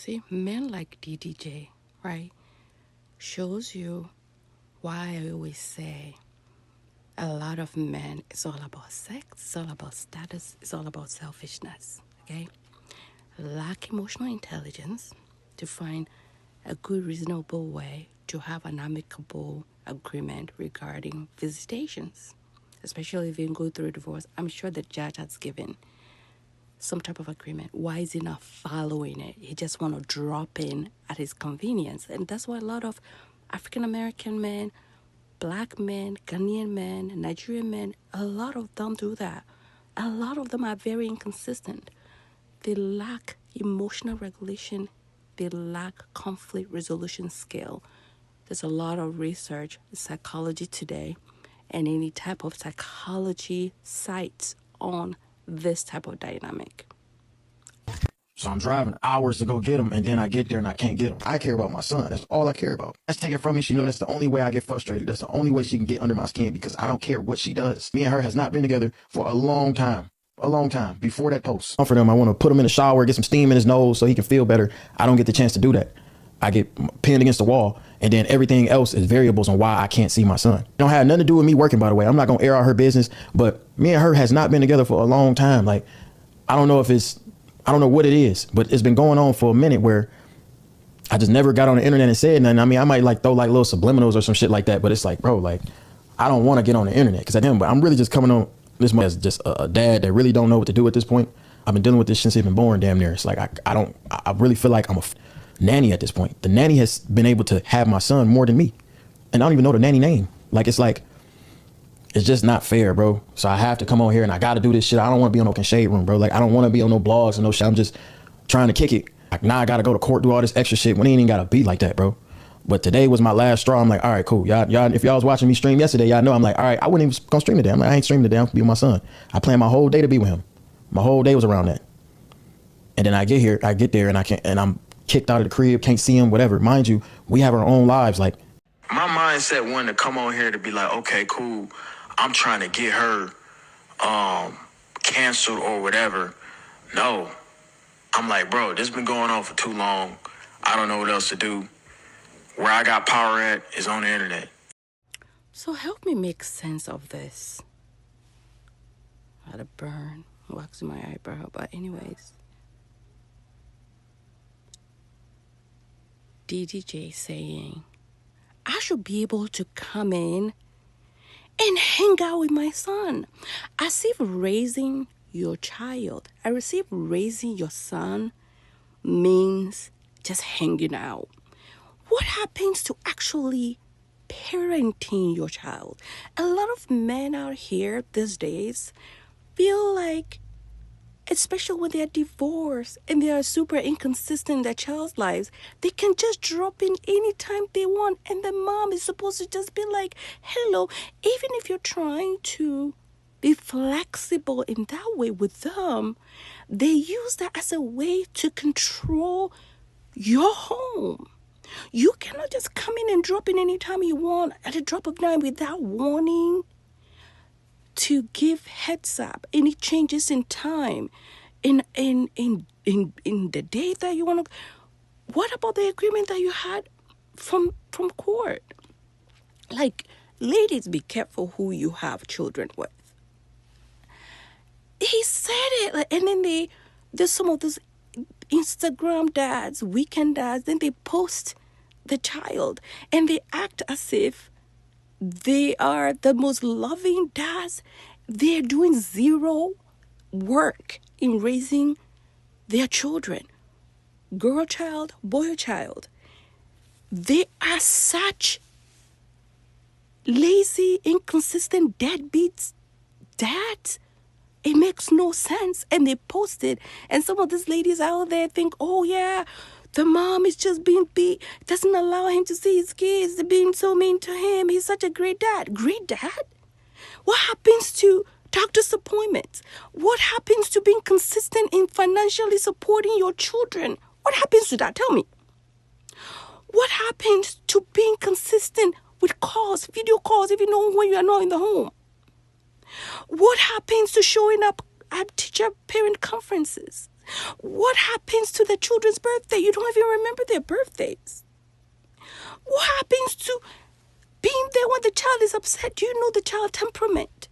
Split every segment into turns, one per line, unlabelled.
See, men like DDJ, right, shows you why I always say a lot of men, it's all about sex, it's all about status, it's all about selfishness, okay? Lack emotional intelligence to find a good, reasonable way to have an amicable agreement regarding visitations, especially if you go through a divorce. I'm sure the judge has given some type of agreement. Why is he not following it? He just want to drop in at his convenience. And that's why a lot of African American men, Black men, Ghanaian men, Nigerian men, a lot of them do that. A lot of them are very inconsistent. They lack emotional regulation. They lack conflict resolution skill. There's a lot of research in psychology today and any type of psychology sites on this type of dynamic.
So I'm driving hours to go get him, and then I get there and I can't get him. I care about my son. That's all I care about. That's taken from me. She knows that's the only way I get frustrated. That's the only way she can get under my skin, because I don't care what she does. Me and her has not been together for a long time. A long time before that post. For them, I want to put him in the shower, get some steam in his nose so he can feel better. I don't get the chance to do that. I get pinned against the wall, and then everything else is variables on why I can't see my son. It don't have nothing to do with me working, by the way. I'm not going to air out her business, but me and her has not been together for a long time. Like, I don't know what it is, but it's been going on for a minute where I just never got on the internet and said nothing. I mean, I might like throw like little subliminals or some shit like that, but it's like, bro, like, I don't want to get on the internet because but I'm really just coming on this as just a dad that really don't know what to do at this point. I've been dealing with this since he's been born, damn near. It's like, I really feel like I'm a nanny at this point. The nanny has been able to have my son more than me. And I don't even know the nanny name. It's just not fair, bro. So I have to come on here and I got to do this shit. I don't want to be on no shade room, bro. Like, I don't want to be on no blogs and no shit. I'm just trying to kick it. Like, now I got to go to court, do all this extra shit when it ain't even got to be like that, bro. But today was my last straw. I'm like, all right, cool. Y'all, if y'all was watching me stream yesterday, y'all know I'm like, all right, I wouldn't even gonna stream today. I'm like, I ain't streaming today. I'm gonna be with my son. I planned my whole day to be with him. My whole day was around that. And then I get there and I'm kicked out of the crib, can't see him, whatever. Mind you, we have our own lives. Like, my mindset wanted to come on here to be like, okay, cool. I'm trying to get her canceled or whatever. No. I'm like, bro, this been going on for too long. I don't know what else to do. Where I got power at is on the internet.
So help me make sense of this. I had a burn waxing my eyebrow, but anyways. DDJ saying, I should be able to come in and hang out with my son. As if raising your child, as if raising your son means just hanging out. What happens to actually parenting your child? A lot of men out here these days feel like, especially when they're divorced and they are super inconsistent in their child's lives, they can just drop in anytime they want, and the mom is supposed to just be like, hello. Even if you're trying to be flexible in that way with them, they use that as a way to control your home. You cannot just come in and drop in anytime you want at a drop of dime without warning, to give heads up any changes in time in the day that you want to. What about the agreement that you had from court? Like, ladies, be careful who you have children with. He said it, like, and then there's some of those Instagram dads, weekend dads, then they post the child and they act as if they are the most loving dads. They're doing zero work in raising their children. Girl child, boy child. They are such lazy, inconsistent deadbeats dads. It makes no sense. And they post it. And some of these ladies out there think, oh yeah, the mom is just being beat, doesn't allow him to see his kids. They're being so mean to him. He's such a great dad. Great dad? What happens to doctor's appointments? What happens to being consistent in financially supporting your children? What happens to that? Tell me. What happens to being consistent with calls, video calls, even though when you are not in the home? What happens to showing up at teacher-parent conferences? What happens to the children's birthday? You don't even remember their birthdays. What happens to being there when the child is upset? Do you know the child temperament?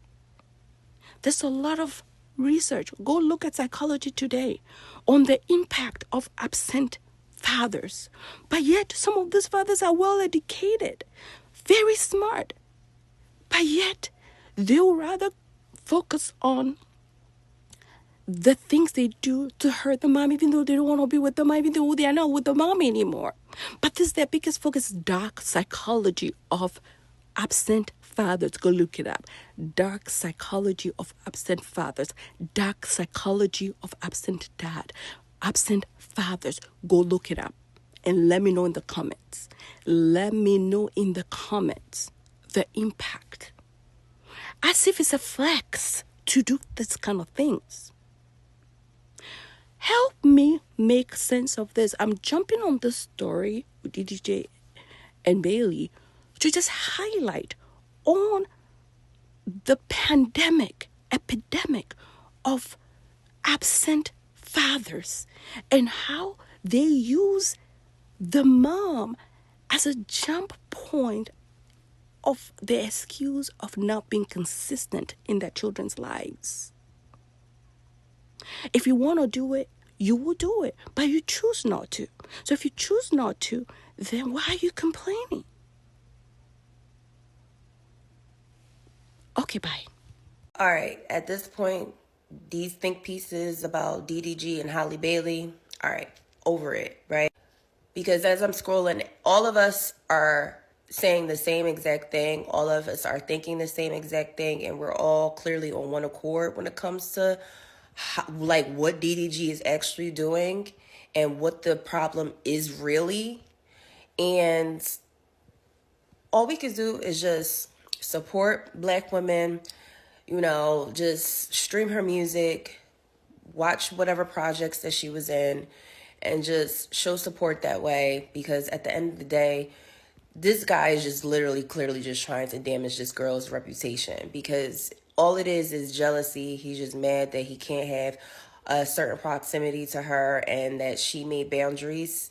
There's a lot of research. Go look at Psychology Today on the impact of absent fathers. But yet, some of these fathers are well educated, very smart. But yet, they'll rather focus on the things they do to hurt the mom, even though they don't want to be with the mom, even though they are not with the mom anymore. But this is their biggest focus, dark psychology of absent fathers. Go look it up. Dark psychology of absent fathers. Dark psychology of absent dad. Absent fathers. Go look it up. And let me know in the comments. Let me know in the comments the impact. As if it's a flex to do this kind of things. Help me make sense of this. I'm jumping on this story with DDJ and Bailey to just highlight on the epidemic of absent fathers and how they use the mom as a jump point of the excuse of not being consistent in their children's lives. If you want to do it, you will do it, but you choose not to. So if you choose not to, then why are you complaining? Okay, bye.
All right, at this point, these think pieces about DDG and Halle Bailey, all right, over it, right? Because as I'm scrolling, all of us are saying the same exact thing. All of us are thinking the same exact thing, and we're all clearly on one accord when it comes to what DDG is actually doing and what the problem is really. And all we can do is just support Black women, just stream her music, watch whatever projects that she was in, and just show support that way. Because at the end of the day, this guy is just literally clearly just trying to damage this girl's reputation, because all it is jealousy. He's just mad that he can't have a certain proximity to her and that she made boundaries.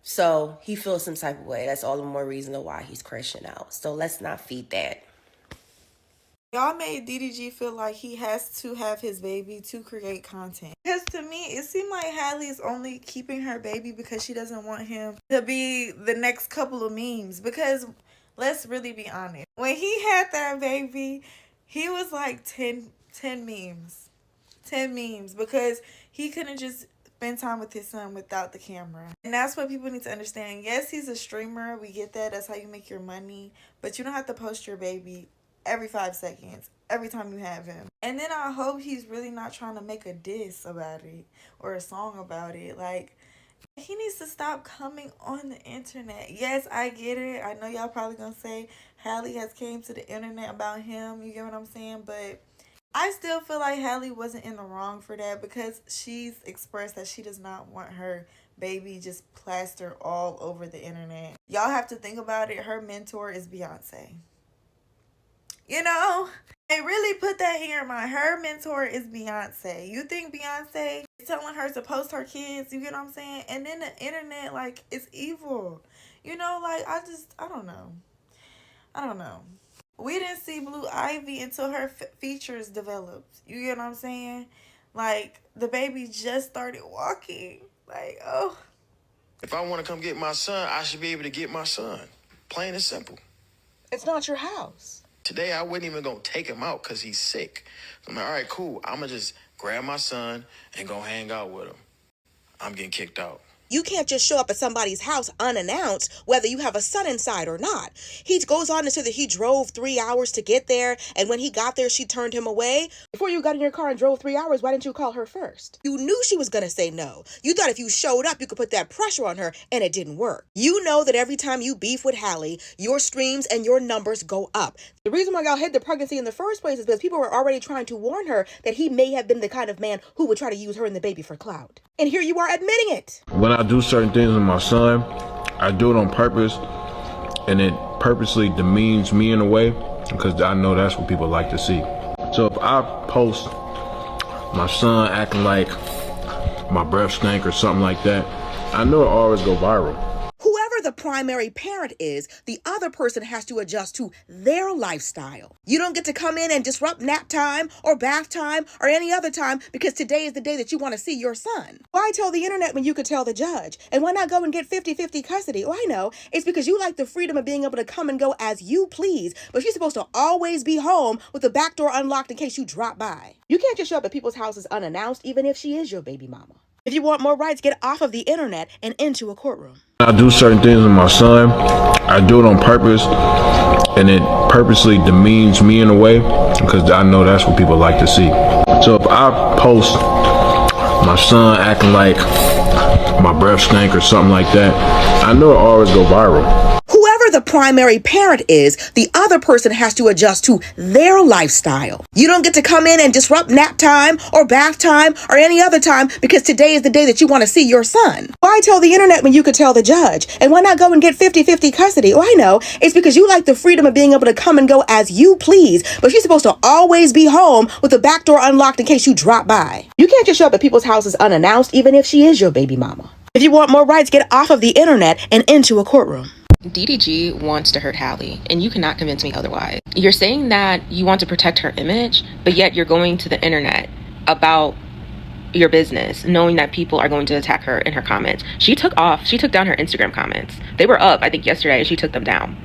So he feels some type of way. That's all the more reason why he's crashing out. So let's not feed that.
Y'all made DDG feel like he has to have his baby to create content. Because to me, it seemed like Halle is only keeping her baby because she doesn't want him to be the next couple of memes. Because let's really be honest. When he had that baby, he was like 10 memes. 10 memes. Because he couldn't just spend time with his son without the camera. And that's what people need to understand. Yes, he's a streamer. We get that. That's how you make your money. But you don't have to post your baby every 5 seconds, every time you have him. And then I hope he's really not trying to make a diss about it or a song about it. Like, he needs to stop coming on the internet. Yes, I get it. I know y'all probably gonna say Halle has came to the internet about him. You get what I'm saying? But I still feel like Halle wasn't in the wrong for that, because she's expressed that she does not want her baby just plastered all over the internet. Y'all have to think about it. Her mentor is Beyonce. They really put that in your mind. Her mentor is Beyonce. You think Beyonce is telling her to post her kids? You get what I'm saying? And then the internet, it's evil. I don't know. I don't know. We didn't see Blue Ivy until her features developed. You get what I'm saying? The baby just started walking.
If I want to come get my son, I should be able to get my son. Plain and simple.
It's not your house.
Today, I wasn't even going to take him out because he's sick. So I'm like, all right, cool. I'm going to just grab my son and go hang out with him. I'm getting kicked out.
You can't just show up at somebody's house unannounced, whether you have a son inside or not. He goes on to say that he drove 3 hours to get there, and when he got there, she turned him away. Before you got in your car and drove 3 hours, why didn't you call her first? You knew she was going to say no. You thought if you showed up, you could put that pressure on her, and it didn't work. You know that every time you beef with Halle, your streams and your numbers go up. The reason why y'all hid the pregnancy in the first place is because people were already trying to warn her that he may have been the kind of man who would try to use her and the baby for clout. And here you are admitting it.
When I do certain things with my son, I do it on purpose, and it purposely demeans me in a way, because I know that's what people like to see. So if I post my son acting like my breath stank or something like that, I know it always go viral.
Whoever the primary parent is, the other person has to adjust to their lifestyle. You don't get to come in and disrupt nap time or bath time or any other time because today is the day that you want to see your son. Why tell the internet when you could tell the judge? And why not go and get 50-50 custody? Oh, I know. It's because you like the freedom of being able to come and go as you please, but she's supposed to always be home with the back door unlocked in case you drop by. You can't just show up at people's houses unannounced, even if she is your baby mama. If you want more rights, get off of the internet and into a courtroom.
I do certain things with my son, I do it on purpose, and it purposely demeans me in a way because I know that's what people like to see. So if I post my son acting like my breath stank or something like that, I know it always go viral.
Whoever the primary parent is, the other person has to adjust to their lifestyle. You don't get to come in and disrupt nap time or bath time or any other time because today is the day that you want to see your son. Why tell the internet when you could tell the judge? And why not go and get 50-50 custody? Oh, I know. It's because you like the freedom of being able to come and go as you please, but she's supposed to always be home with the back door unlocked in case you drop by. You can't just show up at people's houses unannounced, even if she is your baby mama. If you want more rights, get off of the internet and into a courtroom.
DDG wants to hurt Hallie, and you cannot convince me otherwise. You're saying that you want to protect her image, but yet you're going to the internet about your business, knowing that people are going to attack her in her comments. She took down her Instagram comments. They were up, I think, yesterday, and she took them down.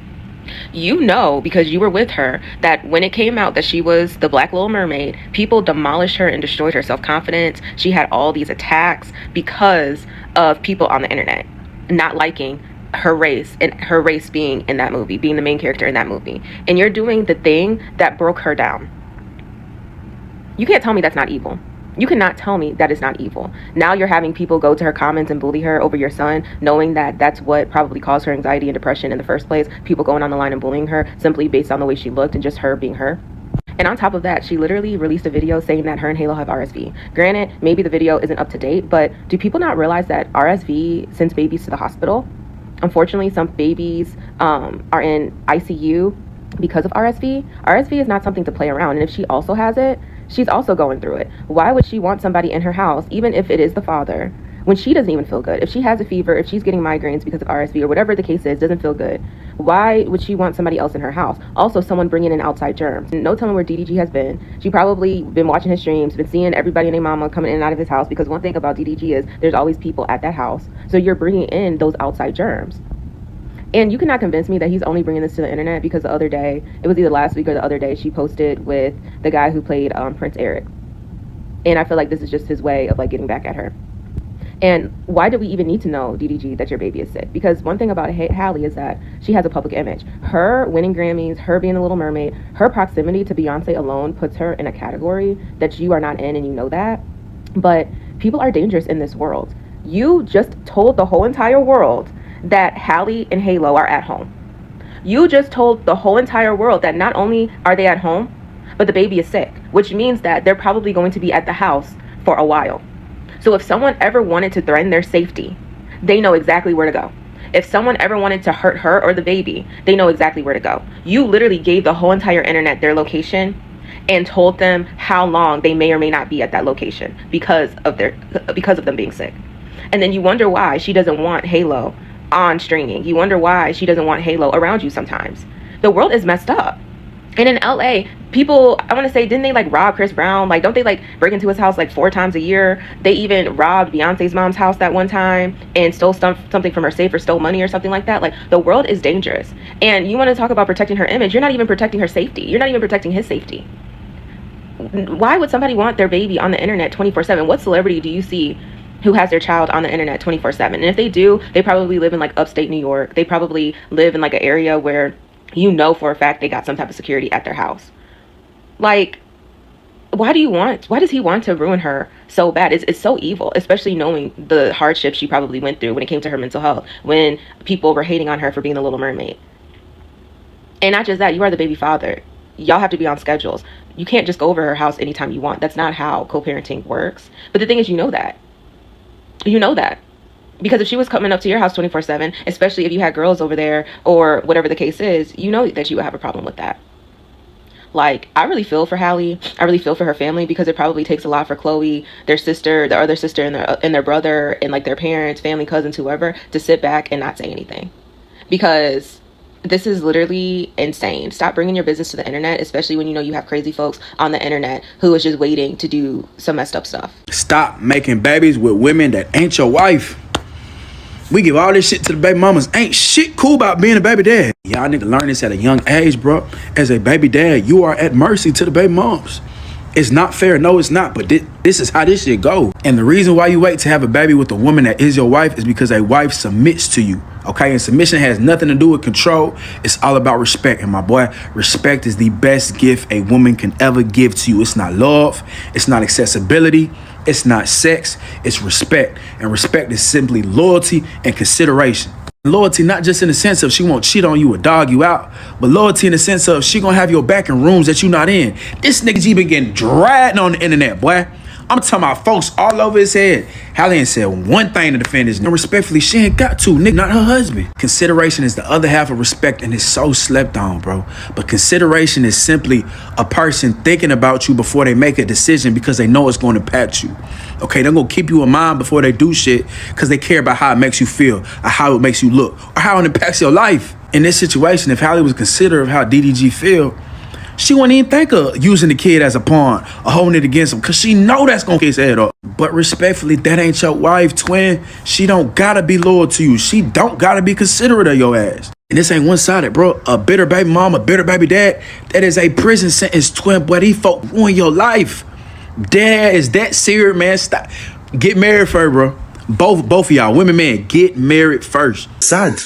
You know, because you were with her, that when it came out that she was the Black Little Mermaid, people demolished her and destroyed her self-confidence. She had all these attacks because of people on the internet not liking her race, and her race being in that movie, being the main character in that movie. And you're doing the thing that broke her down. You can't tell me that's not evil. You cannot tell me that is not evil. Now you're having people go to her comments and bully her over your son, knowing that that's what probably caused her anxiety and depression in the first place. People going on the line and bullying her simply based on the way she looked and just her being her. And on top of that, she literally released a video saying that her and Halo have RSV. Granted, maybe the video isn't up to date, but do people not realize that RSV sends babies to the hospital? Unfortunately, some babies are in ICU because of RSV. RSV is not something to play around. And if she also has it, she's also going through it. Why would she want somebody in her house, even if it is the father, when she doesn't even feel good? If she has a fever, if she's getting migraines because of RSV or whatever the case is, doesn't feel good, why would she want somebody else in her house? Also, someone bringing in outside germs. No telling where DDG has been. She probably been watching his streams, been seeing everybody and their mama coming in and out of his house, because one thing about DDG is there's always people at that house. So you're bringing in those outside germs. And you cannot convince me that he's only bringing this to the internet because the other day, it was either last week or the other day, she posted with the guy who played Prince Eric. And I feel like this is just his way of like getting back at her. And why do we even need to know, DDG, that your baby is sick? Because one thing about Hallie is that she has a public image. Her winning Grammys, her being the Little Mermaid, her proximity to Beyonce alone puts her in a category that you are not in, and you know that. But people are dangerous in this world. You just told the whole entire world that Hallie and Halo are at home. You just told the whole entire world that not only are they at home, but the baby is sick, which means that they're probably going to be at the house for a while. So if someone ever wanted to threaten their safety, they know exactly where to go. If someone ever wanted to hurt her or the baby, they know exactly where to go. You literally gave the whole entire internet their location and told them how long they may or may not be at that location because of them being sick. And then you wonder why she doesn't want Halo on streaming. You wonder why she doesn't want Halo around you sometimes. The world is messed up. And in LA, people, I want to say, didn't they like rob Chris Brown? Like, don't they like break into his house like 4 times a year? They even robbed Beyonce's mom's house that one time and stole something from her safe or stole money or something like that. Like, the world is dangerous. And you want to talk about protecting her image. You're not even protecting her safety. You're not even protecting his safety. Why would somebody want their baby on the internet 24/7? What celebrity do you see who has their child on the internet 24/7? And if they do, they probably live in like upstate New York. They probably live in like an area where you know for a fact they got some type of security at their house. Like, why does he want to ruin her so bad? It's so evil, especially knowing the hardships she probably went through when it came to her mental health, when people were hating on her for being the Little Mermaid. And not just that, you are the baby father. Y'all have to be on schedules. You can't just go over her house anytime you want. That's not how co-parenting works. But the thing is, you know that. You know that. Because if she was coming up to your house 24/7, especially if you had girls over there or whatever the case is, you know that you would have a problem with that. Like, I really feel for Hallie. I really feel for her family, because it probably takes a lot for Chloe, their sister, their other sister, and their brother, and like their parents, family, cousins, whoever, to sit back and not say anything. Because this is literally insane. Stop bringing your business to the internet, especially when you know you have crazy folks on the internet who is just waiting to do some messed up stuff.
Stop making babies with women that ain't your wife. We give all this shit to the baby mamas. Ain't shit cool about being a baby dad. Y'all need to learn this at a young age, bro. As a baby dad, you are at mercy to the baby moms. It's not fair. No, it's not. But this is how this shit go. And the reason why you wait to have a baby with a woman that is your wife is because a wife submits to you. Okay? And submission has nothing to do with control. It's all about respect. And my boy, respect is the best gift a woman can ever give to you. It's not love. It's not accessibility. It's not sex. It's respect. And respect is simply loyalty and consideration. Loyalty, not just in the sense of she won't cheat on you or dog you out, but loyalty in the sense of she gonna have your back in rooms that you not in. This nigga G been getting dragged on the internet, boy. I'm talking about folks all over his head. Hallie ain't said one thing to defend his, and respectfully, she ain't got to, nigga, not her husband. Consideration is the other half of respect, and it's so slept on, bro. But consideration is simply a person thinking about you before they make a decision because they know it's going to impact you. Okay, they're going to keep you in mind before they do shit because they care about how it makes you feel, or how it makes you look, or how it impacts your life. In this situation, if Hallie was considerate of how DDG feel, she wouldn't even think of using the kid as a pawn or holding it against him because she know that's going to get his head up. But respectfully, that ain't your wife, twin. She don't got to be loyal to you. She don't got to be considerate of your ass. And this ain't one-sided, bro. A bitter baby mom, a bitter baby dad, that is a prison sentence, twin. Boy, these folk ruin your life. Dad is that serious, man. Stop. Get married first, bro. Both of y'all, women, man, get married first.
Sad.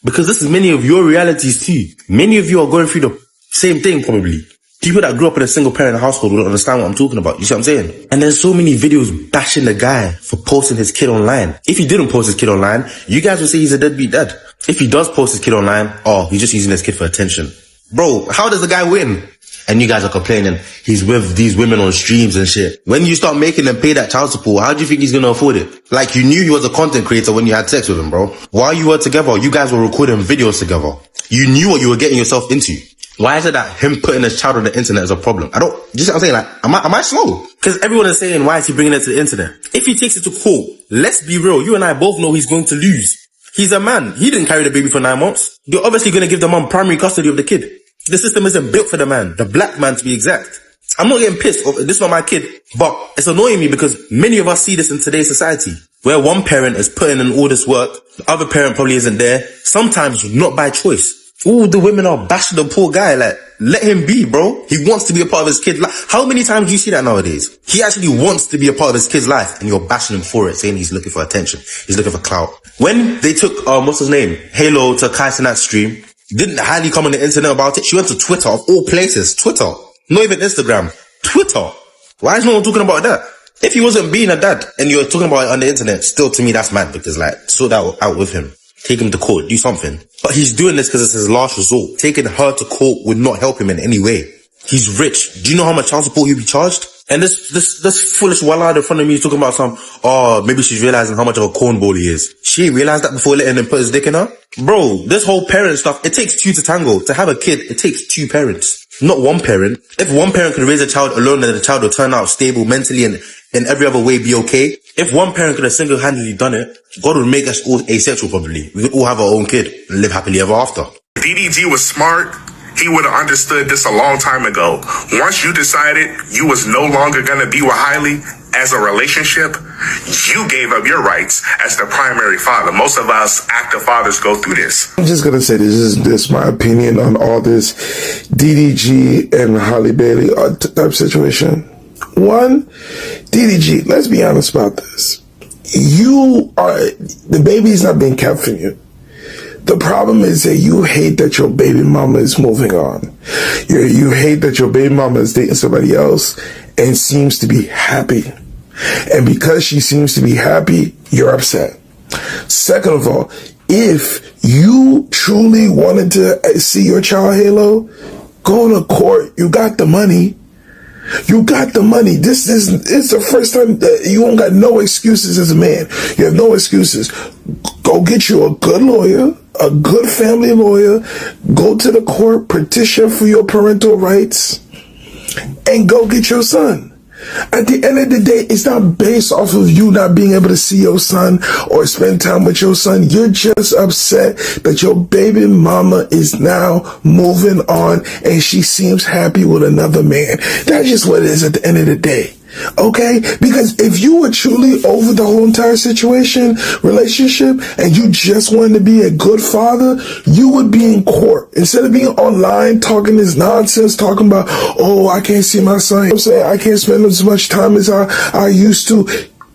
Because this is many of your realities too. Many of you are going through the same thing, probably. People that grew up in a single parent household will understand what I'm talking about. You see what I'm saying? And there's so many videos bashing the guy for posting his kid online. If he didn't post his kid online, you guys would say he's a deadbeat dad. If he does post his kid online, oh, he's just using his kid for attention. Bro, how does the guy win? And you guys are complaining he's with these women on streams and shit. When you start making them pay that child support, how do you think he's gonna afford it? Like, you knew he was a content creator when you had sex with him, bro. While you were together, you guys were recording videos together. You knew what you were getting yourself into. Why is it that him putting his child on the internet is a problem? I don't, just what I'm saying, like, am I slow? Because everyone is saying, why is he bringing it to the internet? If he takes it to court, let's be real, you and I both know he's going to lose. He's a man. He didn't carry the baby for 9 months. You're obviously going to give the mom primary custody of the kid. The system isn't built for the man, the black man to be exact. I'm not getting pissed. This is not my kid, but it's annoying me because many of us see this in today's society, where one parent is putting in all this work, the other parent probably isn't there, sometimes not by choice. Ooh, the women are bashing the poor guy. Like, let him be, bro. He wants to be a part of his kid's life. How many times do you see that nowadays? He actually wants to be a part of his kid's life, and you're bashing him for it, saying he's looking for attention. He's looking for clout. When they took, what's his name? Halo to Kai Cenat's stream, didn't Hallie come on the internet about it? She went to Twitter, of all places. Twitter. Not even Instagram. Twitter. Why is no one talking about that? If he wasn't being a dad, and you're talking about it on the internet, still to me that's mad, because like, sort that out with him. Take him to court, do something. But he's doing this because it's his last resort. Taking her to court would not help him in any way. He's rich. Do you know how much child support he'll be charged? And this foolish wallad in front of me is talking about maybe she's realizing how much of a cornball he is. She realized that before letting him put his dick in her? Bro, this whole parent stuff, it takes two to tango. To have a kid, it takes two parents. Not one parent. If one parent can raise a child alone, then the child will turn out stable mentally and in every other way be okay. If one parent could have single-handedly done it, God would make us all asexual probably. We could all have our own kid and live happily ever after.
If DDG was smart, he would have understood this a long time ago. Once you decided you was no longer going to be with Hailey as a relationship, you gave up your rights as the primary father. Most of us active fathers go through this.
I'm just going to say this is my opinion on all this DDG and Halle Bailey type situation. One, DDG, let's be honest about this. The baby's not being kept from you. The problem is that you hate that your baby mama is moving on. You hate that your baby mama is dating somebody else and seems to be happy. And because she seems to be happy, you're upset. Second of all, if you truly wanted to see your child Halo, go to court. You got the money. You got the money. It's the first time that you don't got no excuses as a man. You have no excuses. Go get you a good lawyer, a good family lawyer. Go to the court, petition for your parental rights. and go get your son. At the end of the day, it's not based off of you not being able to see your son or spend time with your son. You're just upset that your baby mama is now moving on and she seems happy with another man. That's just what it is at the end of the day. Okay? Because if you were truly over the whole entire relationship, and you just wanted to be a good father, you would be in court. Instead of being online talking this nonsense, talking about, oh, I can't see my son. I'm saying I can't spend as much time as I used to.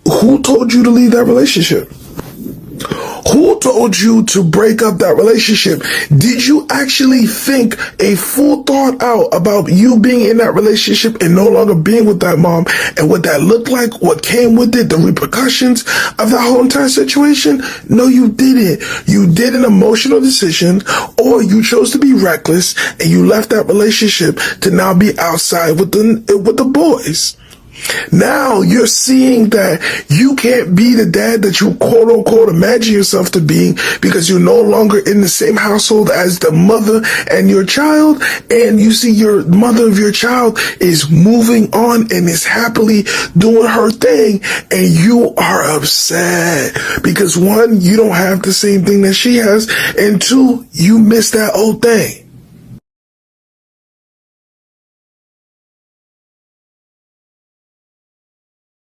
Who told you to leave that relationship? Who told you to break up that relationship? Did you actually think a full thought out about you being in that relationship and no longer being with that mom and what that looked like, what came with it, the repercussions of that whole entire situation? No, you didn't. You did an emotional decision, or you chose to be reckless and you left that relationship to now be outside with the boys. Now you're seeing that you can't be the dad that you quote unquote imagine yourself to be because you're no longer in the same household as the mother and your child, and you see your mother of your child is moving on and is happily doing her thing, and you are upset because one, you don't have the same thing that she has, and two, you miss that old thing.